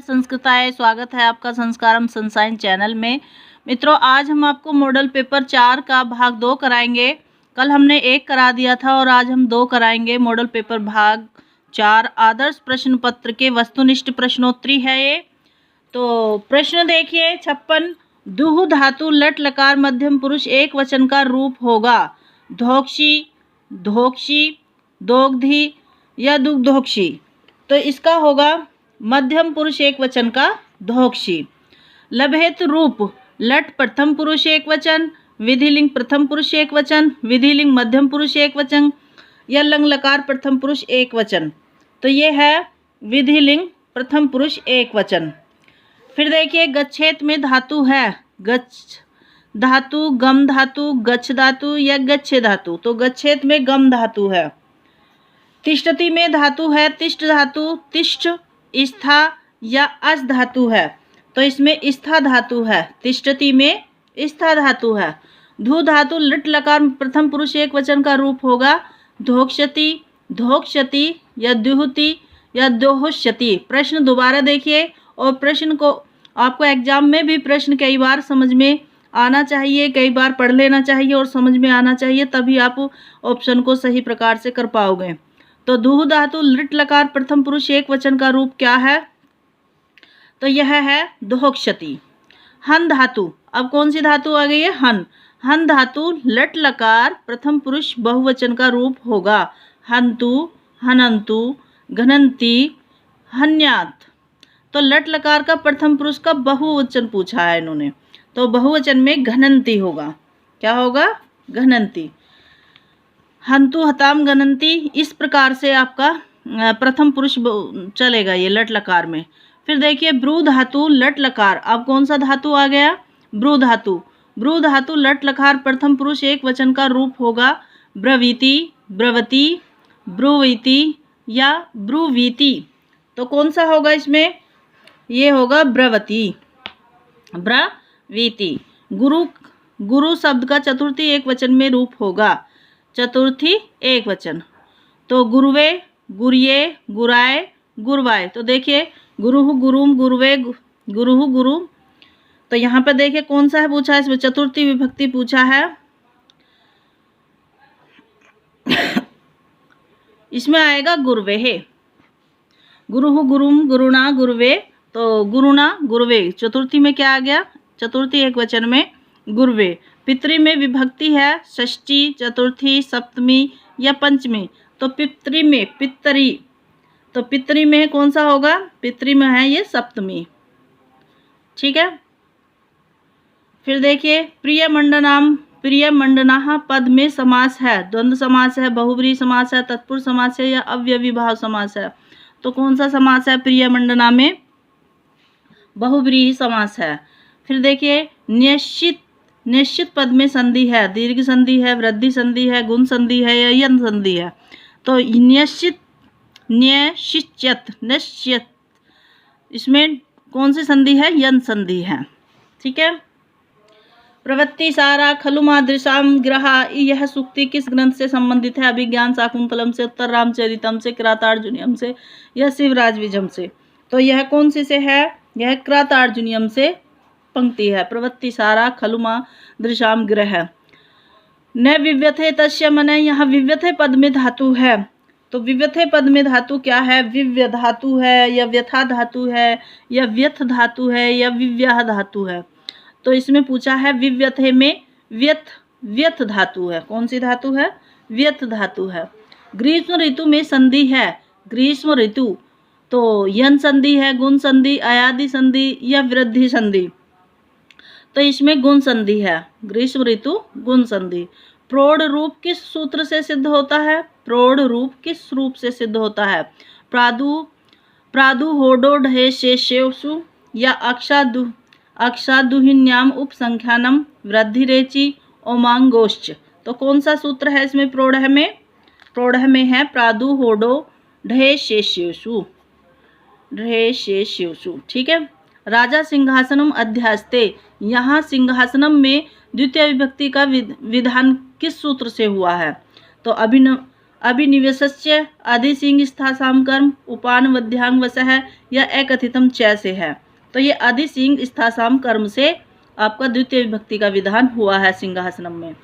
संस्कृताय, स्वागत है आपका संस्कारम सनसाइन चैनल में। मित्रों, आज हम आपको मॉडल पेपर 4 का भाग 2 कराएंगे। कल हमने 1 करा दिया था और आज हम 2 कराएंगे। मॉडल पेपर भाग 4 आदर्श प्रश्न पत्र के वस्तुनिष्ठ प्रश्नोत्तरी है ये। तो प्रश्न देखिए 56। दुह धातु लट लकार मध्यम पुरुष एक वचन का रूप होगा। धोक्षी, धोक्षी, दोग्धी या दुग्धोक्षी। तो इसका होगा मध्यम पुरुष एक वचन का धोक्षी। लभेत रूप लट प्रथम पुरुष एक वचन, विधिलिंग प्रथम पुरुष एक वचन, विधिलिंग मध्यम पुरुष एक वचन या लंग लकार प्रथम पुरुष एक वचन। तो ये है विधिलिंग प्रथम पुरुष एक वचन। फिर देखिए गच्छेत में धातु है गच्छ धातु, गम धातु, गच्छ धातु या गच्छे धातु। तो गच्छेत में गम धातु है। तिष्ठति में धातु है तिष्ठ धातु, तिष्ठ, स्था या अस धातु है। तो इसमें स्था धातु है। तिष्ठति में स्था धातु है। धु धातु लट लकार प्रथम पुरुष एक वचन का रूप होगा। धोक्षति, धोक्षति या दुहति या दोहष्यति। प्रश्न दोबारा देखिए और प्रश्न को आपको एग्जाम में भी प्रश्न कई बार समझ में आना चाहिए, कई बार पढ़ लेना चाहिए और समझ में आना चाहिए, तभी आप ऑप्शन को सही प्रकार से कर पाओगे। तो दुह धातु लट लकार प्रथम पुरुष एक वचन का रूप क्या है? तो यह है दोहक्षति। हन धातु, अब कौन सी धातु आ गई है? हन। हन धातु लट लकार प्रथम पुरुष बहुवचन का रूप होगा। हंतु, हनंतु, घनंती, हन्यात। तो लट लकार का प्रथम पुरुष का बहुवचन पूछा है इन्होंने, तो बहुवचन में घनंती होगा। क्या होगा? घनंती। हंतु, हताम, घनंती, इस प्रकार से आपका प्रथम पुरुष चलेगा ये लट लकार में। फिर देखिए ब्रू धातु लट लकार, अब कौन सा धातु आ गया? ब्रू धातु। ब्रू धातु लट लकार प्रथम पुरुष एक वचन का रूप होगा। ब्रवीति, ब्रवती, ब्रुवीति या ब्रुवीति। तो कौन सा होगा इसमें? ये होगा ब्रवती, ब्रवीति। गुरु, गुरु शब्द का चतुर्थी एक वचन में रूप होगा। चतुर्थी एक वचन। तो गुरुवे, गुरिये, गुराए, गुरवाए। तो देखिए गुरुहु, गुरुम, गुरुवे, गुरुहु, गुरुम। तो यहाँ पर देखिए कौन सा है पूछा है, इसमें चतुर्थी विभक्ति पूछा है। इसमें आएगा गुरवे है। गुरुहु, गुरुम, गुरुणा, गुरुवे। तो गुरुणा, गुरुवे। चतुर्थी में क्या आ गया? चतुर्थी एक वचन में गुरुवे। पितरी में विभक्ति है षष्ठी, चतुर्थी, सप्तमी या पंचमी। तो पितरी में पितरी, तो पितरी में कौन सा होगा? पितरी में है ये सप्तमी। ठीक है। फिर देखिए प्रिय मंडनाम, प्रिय मंडना पद में समास है। द्वंद्व समास है, बहुब्रीहि समास है, तत्पुरुष समास है या अव्ययीभाव समास है। तो कौन सा समास है? प्रिय मंडना में बहुब्रीहि समास है। फिर देखिए निश्चित, निश्चित पद में संधि है। दीर्घ संधि है, वृद्धि संधि है, गुण संधि है या यन संधि है। तो निश्चित, न्यश्चित, निश्चित, इसमें कौन सी संधि है? यन संधि है। ठीक है। प्रवृत्ति सारा खलु मादृशाम ग्रहा, यह सूक्ति किस ग्रंथ से संबंधित है? अभिज्ञान शाकुंतलम से, उत्तर रामचरितम से, किरातार्जुनीयम से या शिवराज विजयम से। तो यह कौन सी से है? यह किरातार्जुनीयम से पंक्ति है। प्रवृत्ति सारा खलु मादृशाम ग्रह। न विव्यथे तस्य मन, यहाँ विव्यथे पद में धातु है। तो विव्यथे पद में धातु क्या है? विव्य धातु है या व्यथा धातु है या व्यथ धातु है या विव्याह धातु है। तो इसमें पूछा है विव्यथे में व्यथ, व्यथ धातु है। कौन सी धातु है? व्यथ धातु है। ग्रीष्म ऋतु में संधि है। ग्रीष्म ऋतु, तो यन संधि है, गुण संधि, अयादि संधि या वृद्धि संधि। तो इसमें गुण संधि है। ग्रीष्म ऋतु गुण संधि। प्रौढ़ रूप किस सूत्र से सिद्ध होता है? प्रौढ़ रूप किस रूप से सिद्ध होता है? प्रादु होडो ढे शेषु या अक्षादुहिन्याम उपसंख्यानम वृद्धि रेचि ओमांगोश्च। तो कौन सा सूत्र है इसमें? प्रौढ़ में, प्रौढ़ में है प्रादु होडो ढे शेषु, ढे शेषु। ठीक है। राजा सिंहासनम अध्यास्ते, यहाँ सिंहासनम में द्वितीय विभक्ति का विधान किस सूत्र से हुआ है? तो अभिनिवेशस्य अधिसिंह स्थासाम कर्म उपान मध्यांग वसह या एकथितम च से है। तो ये अधिसिंह स्थासाम कर्म से आपका द्वितीय विभक्ति का विधान हुआ है सिंहासनम में।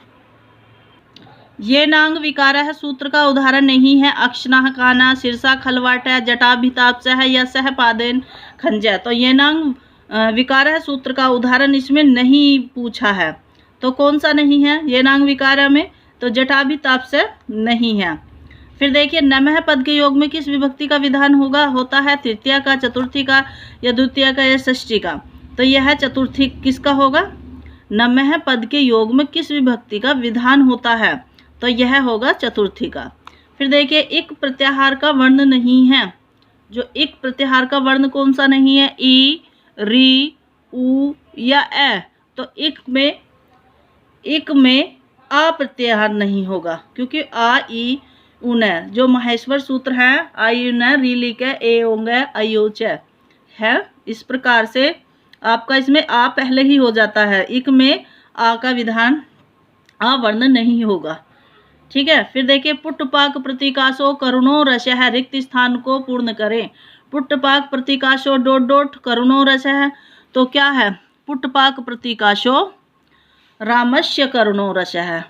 ये नांग विकारः सूत्र का उदाहरण नहीं है। अक्षनाः काना शीर्षा खलवाट जटाभिताप या सह पादेन खंज। तो ये नांग विकारः सूत्र का उदाहरण इसमें नहीं पूछा है। तो कौन सा नहीं है ये नांग विकार में? तो जटाभिताप से नहीं है। फिर देखिए नमः पद के योग में किस विभक्ति का विधान होता है? तृतीया का, चतुर्थी का या द्वितीय का या षष्ठी का? तो यह है चतुर्थी। किसका होगा? नमः पद के योग में किस विभक्ति का विधान होता है? तो यह होगा चतुर्थी का। फिर देखिए इक प्रत्याहार का वर्ण नहीं है। जो इक प्रत्याहार का वर्ण कौन सा नहीं है? ई, री, उ या ए। तो इक में आ प्रत्याहार नहीं होगा, क्योंकि आ, ई, उन जो महेश्वर सूत्र है आई उन री लिख ए होंगे अयोच है। इस प्रकार से आपका इसमें आ पहले ही हो जाता है। इक में आ का विधान आ वर्ण नहीं होगा। ठीक है। फिर देखिए पुट्टपाक प्रतीकाशो करुणो रस है, रिक्त स्थान को पूर्ण करें। पुट्टपाक प्रतीकाशो डोट डोट करुणो रस है। तो क्या है? पुट्टपाक प्रतीकाशो रामस्य करुणो रस है।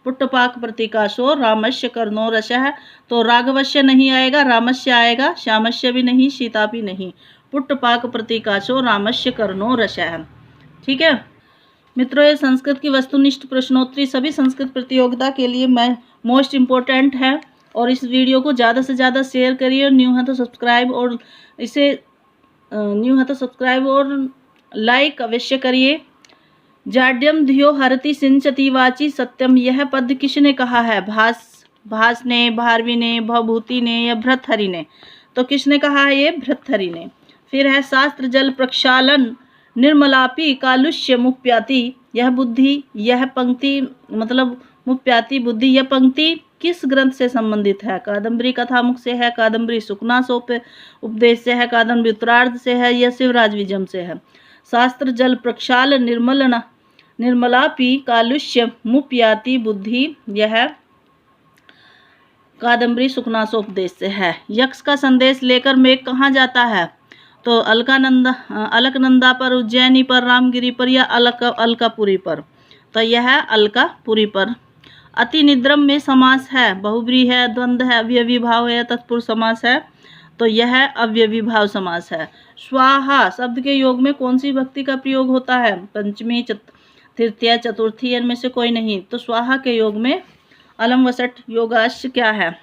पुट्टपाक प्रतीकाशो रामस्य करुणो रस है। तो राघवस्य नहीं आएगा, रामस्य आएगा, श्यामस्य भी नहीं, सीता भी नहीं। पुट्टपाक प्रतीकाशो रामस्य करुणो रस है। ठीक है मित्रों, ये संस्कृत की वस्तुनिष्ठ प्रश्नोत्तरी सभी संस्कृत प्रतियोगिता के लिए मोस्ट इम्पोर्टेंट है। और इस वीडियो को ज़्यादा से ज़्यादा शेयर करिए और न्यू है तो सब्सक्राइब और लाइक अवश्य करिए। जाड्यम धियो हरति सिंचति वाची सत्यम, यह पद किसने कहा है? भास ने, भारवी ने, भवभूति ने या भर्तहरि ने? तो किसने कहा है? ये भर्तहरि ने। फिर है शास्त्र जल प्रक्षालन निर्मलापि कालुष्य मुप्याति, यह बुद्धि, यह पंक्ति मतलब मुप्याति बुद्धि, यह पंक्ति किस ग्रंथ से संबंधित है? कादम्बरी कथामुख से है, कादम्बरी सुकनासोप उपदेश से है, कादम्बरी उत्तरार्ध से है या शिवराज विजम से है? शास्त्र जल प्रक्षाल निर्मलापि कालुष्य मुप्याति बुद्धि, यह कादम्बरी सुकनासोपदेश से है। यक्ष का संदेश लेकर मेघ कहाँ जाता है? तो अलकनंदा पर, उज्जैनी पर, रामगिरी पर या अलकापुरी पर? तो यह है अलकापुरी पर। अति निद्रम में समास है, बहुब्रीहि है, द्वंद्व है, अव्ययी भाव है, तत्पुरुष समास है। तो यह अव्ययी भाव समास है। स्वाहा शब्द के योग में कौन सी विभक्ति का प्रयोग होता है? पंचमी, तृतीया, चतुर्थी, इनमें से कोई नहीं। तो स्वाहा के योग में अलम वसट योगाश्य क्या है?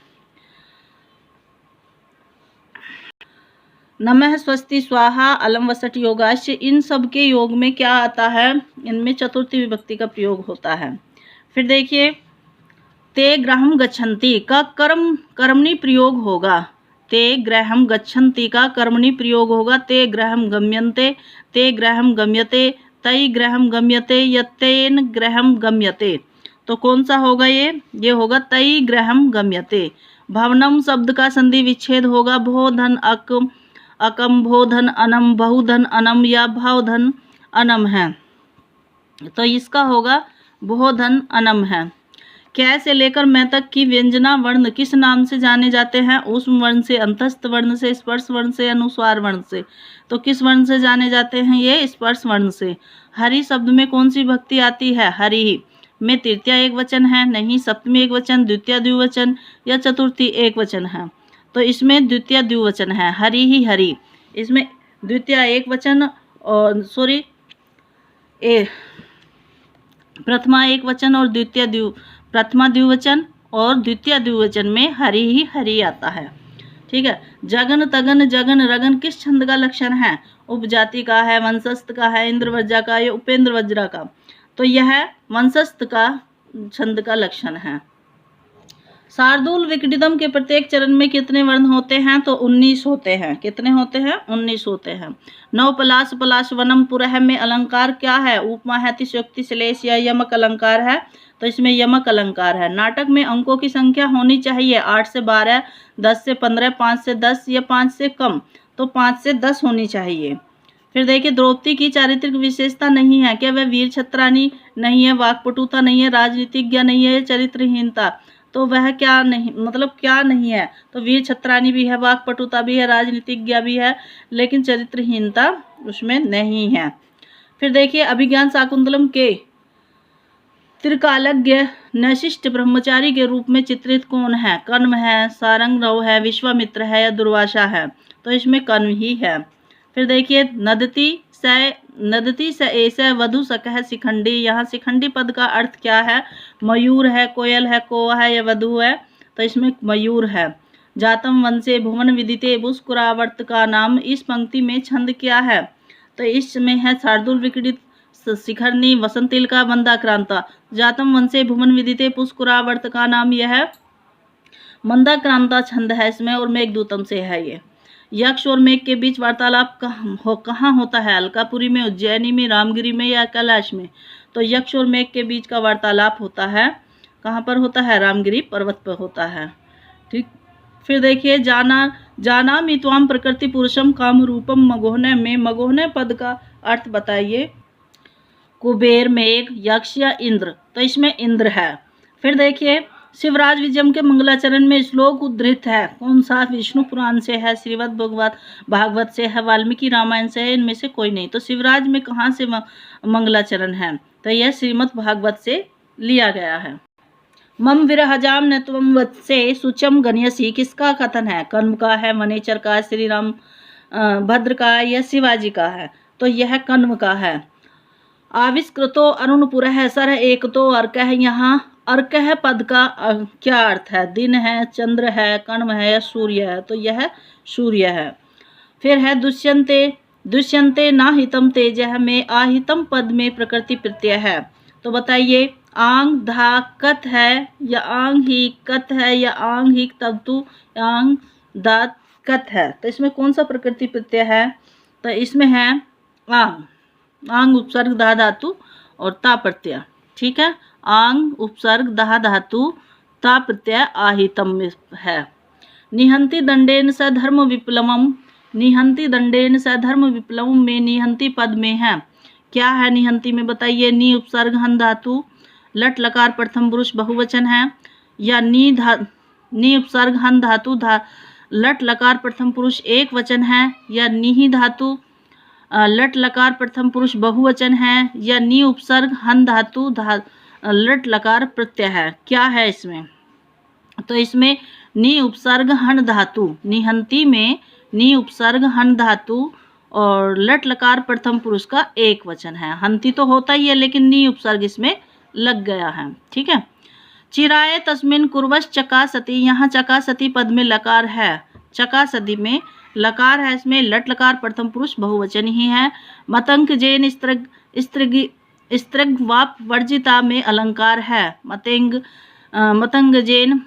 नमः स्वस्ति स्वाहा अलम वसट योगाश्य, इन सब के योग में क्या आता है? इनमें चतुर्थी विभक्ति का प्रयोग होता है। फिर देखिए ते ग्रहम गच्छन्ति का कर्मणि प्रयोग होगा। ते ग्रहम गच्छन्ति का कर्मणि प्रयोग होगा। ते ग्रहम गम्यन्ते, ते ग्रहम गम्यते, तई ग्रहम गम्यते या तेन ग्रहम गम्यते। तो कौन सा होगा ये होगा तई ग्रहम गम्यते। भवनम शब्द का संधि विच्छेद होगा। भोधन अकम भोधन अनम, बहुधन अनम या भावधन अनम है। तो इसका होगा बहुधन अनम है। कै से लेकर मैं तक की व्यंजना वर्ण किस नाम से जाने जाते हैं? ऊष्म वर्ण से, अंतस्थ वर्ण से, स्पर्श वर्ण से, अनुस्वार वर्ण से। तो किस वर्ण से जाने जाते हैं? ये स्पर्श वर्ण से। हरि शब्द में कौन सी विभक्ति आती है? हरि में तृतीया एक वचन है नहीं, सप्तमी एक वचन, द्वितीय द्विवचन या चतुर्थी एक वचन है? तो इसमें द्वितीय द्विवचन है, हरि ही हरि। इसमें द्वितीय एक वचन और प्रथमा एक वचन और प्रथमा द्विवचन और द्वितीय द्विवचन में हरि ही हरि आता है। ठीक है। जगन, तगन, जगन, रगन किस छंद का लक्षण है? उपजाति का है, वंशस्थ का है, इंद्रवज्रा का या उपेंद्र वज्रा का? तो यह वंशस्थ का छंद का लक्षण है। शार्दूल विकटितम के प्रत्येक चरण में कितने वर्ण होते हैं? तो 19 होते हैं। कितने होते हैं? 19 होते हैं। नव पलाश पलाश वनम पुरह में अलंकार क्या है? उपमा है, तिशयोक्ति, श्लेष या यमक अलंकार है? तो इसमें यमक अलंकार है। नाटक में अंकों की संख्या होनी चाहिए 8 से 12, 10 से 15, 5 से 10 या 5 से कम? तो 5 से 10 होनी चाहिए। फिर देखिए द्रौपदी की चारित्रिक विशेषता नहीं है। क्या वह वीर छत्रानी नहीं है, वाक्पटुता नहीं है, राजनीतिज्ञ नहीं है, चरित्रहीनता? तो वह क्या नहीं, मतलब क्या नहीं है, तो वीर छत्रानी भी है, वाक्पटुता भी है, राजनीतिज्ञ भी है, लेकिन चरित्रहीनता उसमें नहीं है। फिर देखिए अभिज्ञान शाकुंतलम के त्रिकालज्ञ नशिष्ट ब्रह्मचारी के रूप में चित्रित कौन है? कण्व है, सारंगरव है, विश्वामित्र है या दुर्वासा है? तो इसमें कण्व ही है। फिर देखिए नदती स एस वधु सकह शिखंडी, यहाँ शिखंडी पद का अर्थ क्या है? मयूर है, कोयल है, कौवा है या वधु है? तो इसमें मयूर है। जातम वंशे भुवन विदिते बुस्कुरावर्त का नाम, इस पंक्ति में छंद क्या है? तो इसमें है शार्दुल विक्रीडित शिखरनी वसंतिल का मंदाक्रांता। जातम वंशे भुवन विदिते पुष्कुरावर्त का नाम, यह मंदाक्रांता छंद है इसमें, और मेघदूतम से है ये। यक्ष और मेघ के बीच वार्तालाप कहाँ होता है? अलकापुरी में, उज्जैनी में, रामगिरी में या कैलाश में? तो यक्ष और मेघ के बीच का वार्तालाप होता है, कहाँ पर होता है? रामगिरी पर्वत पर होता है। ठीक। फिर देखिए जाना मित्वाम प्रकृति पुरुषम काम रूपम मगोहने में, मगोहने पद का अर्थ बताइए। कुबेर, मेघ, यक्ष या इंद्र? तो इसमें इंद्र है। फिर देखिए शिवराज विजयम के मंगलाचरण में श्लोक उद्धृत है, कौन सा? विष्णु पुराण से है, श्रीमद् भागवत से है, वाल्मीकि रामायण से है, इनमें से कोई नहीं। तो शिवराज में कहाँ से मंगलाचरण है? तो यह श्रीमद् भागवत से लिया गया है। मम विरहजाम न त्वम वत्से सुचम गण्यसी, किसका कथन है? कण्व का है, वनेचर का, श्री राम भद्र का या शिवाजी का है? तो यह कण्व का है। आविष्कृतो अरुणपुर है, सर एक तो अर्क है, यहाँ अर्क है पद का क्या अर्थ है? दिन है, चंद्र है, कण्व है या सूर्य है? तो यह सूर्य है। फिर है दुष्यंते ना हितम तेजह में, आहितम पद में प्रकृति प्रत्यय है। तो बताइए आंग धा कत है या आंग ही कत है या आंग ही तब्तु आंग दात कत है? तो इसमें कौन सा प्रकृति प्रत्यय है? तो इसमें है आंग, आंग उपसर्ग दा धातु और ता प्रत्यय। ठीक है, आंग उपसर्ग दहा धातु ता प्रत्यय आहितम में है। निहंति दंडेन स धर्म विप्लवम, निहंति दंडेन स धर्म विप्लवम में निहंति पद में है, क्या है निहंति में? बताइए। नी उपसर्ग हन धातु, लट लकार प्रथम पुरुष बहुवचन है, या नी उपसर्ग हन धातु लट लकार प्रथम पुरुष एक वचन है, या नी धातु लट लकार प्रथम पुरुष बहुवचन है, या नी उपसर्ग हन धातु लट लकार प्रत्यय है? क्या है इसमें? तो इसमें नी उपसर्ग हन धातु, निहंती में नी उपसर्ग हन धातु और लट लकार प्रथम पुरुष का एक वचन है। हंती तो होता ही है, लेकिन नी उपसर्ग इसमें लग गया है। ठीक है। चिराए तस्मिन कुर्वश चका सती, यहाँ चका सती पद में लकार है, चका सती में लकार है, इसमें लट लकार प्रथम पुरुष बहुवचन ही है। मतंग जैन स्त्रग्वाप वर्जिता में अलंकार है, मतंग जैन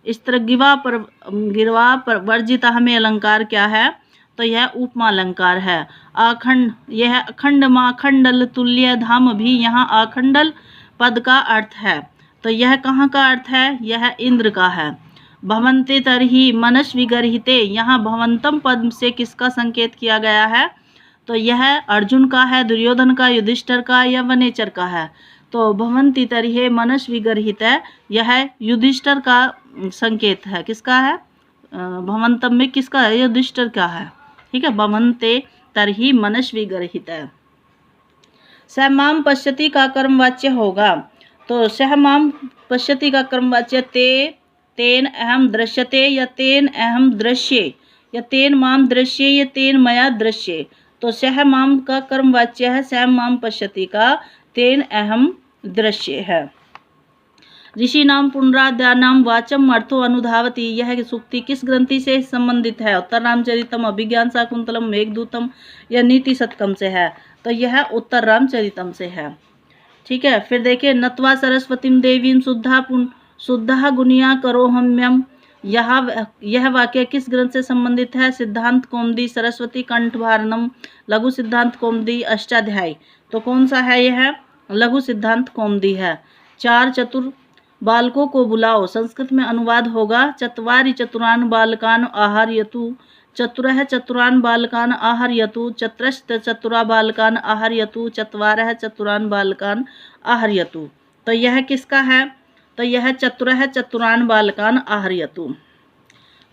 स्त्रगिवा पर गिरवा पर वर्जिता में अलंकार क्या है? तो यह उपमा अलंकार है। आखंड, यह अखंड माखंडल तुल्य धाम भी यहाँ आखंडल पद का अर्थ है। तो यह कहाँ का अर्थ है? यह इंद्र का है। भवन्ते तरहि मनस्वी गर्हिते, यहाँ भवंतम पद से किसका संकेत किया गया है? तो यह अर्जुन का है, दुर्योधन का, युधिष्ठिर का या वनेचर का है? तो भवन्ति तरहि मनस्वी गर्हित है, यह युधिष्ठिर का संकेत है। किसका है? भवंतम में किसका है? युधिष्ठिर का है। ठीक है, भवन्ते तरहि मनस्वी गर्हित है। सहमाम पश्यति का कर्मवाच्य होगा, तो सहमाम पश्यति का कर्मवाच्य तेन अहम दृश्यते या तेन अहम दृश्ये या तेन माम दृश्ये या तेन मया दृश्ये। तो सह माम का कर्मवाच्य है, सह माम पश्यति का तेन अहम दृश्य है। ऋषि नाम पुनराद्यानाम वाचम अर्थो अनुधावती, यह सूक्ति किस ग्रंथि से संबंधित है? उत्तर रामचरितम, अभिज्ञान शाकुंतलम, मेघदूतम या नीति शतकम से है? तो यह उत्तर रामचरितम से है। ठीक है। फिर देखिए नत्वा सरस्वतीम देवीम शुद्धा गुनिया करोहम्यम, यह वाक्य किस ग्रंथ से संबंधित है? सिद्धांत कौमुदी, सरस्वती कंठ भारणम, लघु सिद्धांत कौमुदी, अष्टाध्यायी। तो कौन सा है? यह लघु सिद्धांत कौमुदी है। चार चतुर बालकों को बुलाओ, संस्कृत में अनुवाद होगा चत्वारि चतुरान बालकान आहार्यतु, चतुरः चतुरान बालकान आहार्यतु, चत्रश्च चतुरा बालकान आहार्यतु, चत्वारः चतुरान बालकान आहार्यतु। तो यह किसका है? तो यह चतुरः चतुरान बालकान आहरयतु।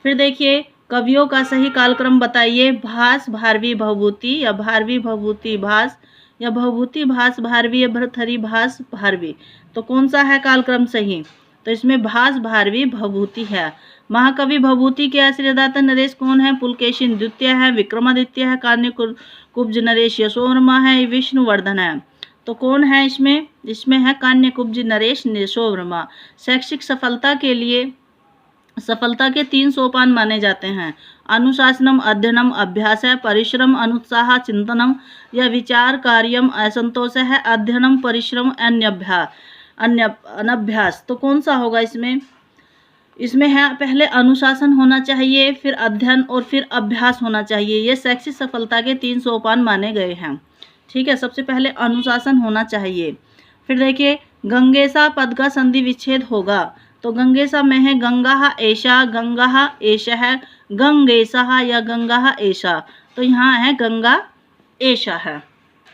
फिर देखिए कवियों का सही कालक्रम बताइए। भास भारवी भवभूति या भारवी भवभूति भास या भवभूति भास भारवी या भर्तृहरि भास भारवी। तो कौन सा है कालक्रम सही? तो इसमें भास भारवी भवभूति है। महाकवि भवभूति के आश्रयदाता नरेश कौन है? पुलकेशिन द्वितीय है, विक्रमादित्य है, कान्यकुब्ज नरेश यशोवर्मा है, विष्णुवर्धन है। तो कौन है इसमें? इसमें है कान्यकुब्ज नरेश यशोवर्मा। शैक्षिक सफलता के 3 सोपान माने जाते हैं। अनुशासनम अध्ययनम अभ्यास है, परिश्रम अनुत्साह चिंतनम या विचार कार्यम असंतोष है, अध्ययनम परिश्रम अनभ्यास। तो कौन सा होगा इसमें? इसमें है पहले अनुशासन होना चाहिए, फिर अध्ययन और फिर अभ्यास होना चाहिए। ये शैक्षिक सफलता के 3 सोपान माने गए हैं। ठीक है, सबसे पहले अनुशासन होना चाहिए। फिर देखिए गंगेसा पद का संधि विच्छेद होगा। तो गंगेसा में है गंगा ऐशा, गंगा ऐश है, गंगेसा या गंगा ऐशा। तो यहाँ है गंगा ऐशा है।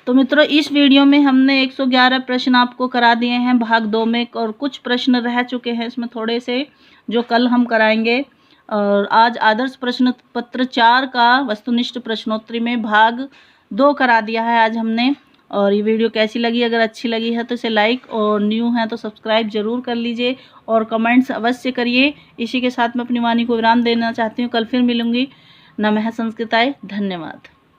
तो मित्रों इस वीडियो में हमने 111 प्रश्न आपको करा दिए हैं भाग 2 में, और कुछ प्रश्न रह चुके हैं इसमें थोड़े से, जो कल हम कराएंगे। और आज आदर्श प्रश्न पत्र 4 का वस्तुनिष्ठ प्रश्नोत्तरी में भाग 2 करा दिया है आज हमने। और ये वीडियो कैसी लगी? अगर अच्छी लगी है तो इसे लाइक, और न्यू है तो सब्सक्राइब जरूर कर लीजिए, और कमेंट्स अवश्य करिए। इसी के साथ मैं अपनी वाणी को विराम देना चाहती हूँ। कल फिर मिलूंगी। नमः संस्कृताय। धन्यवाद।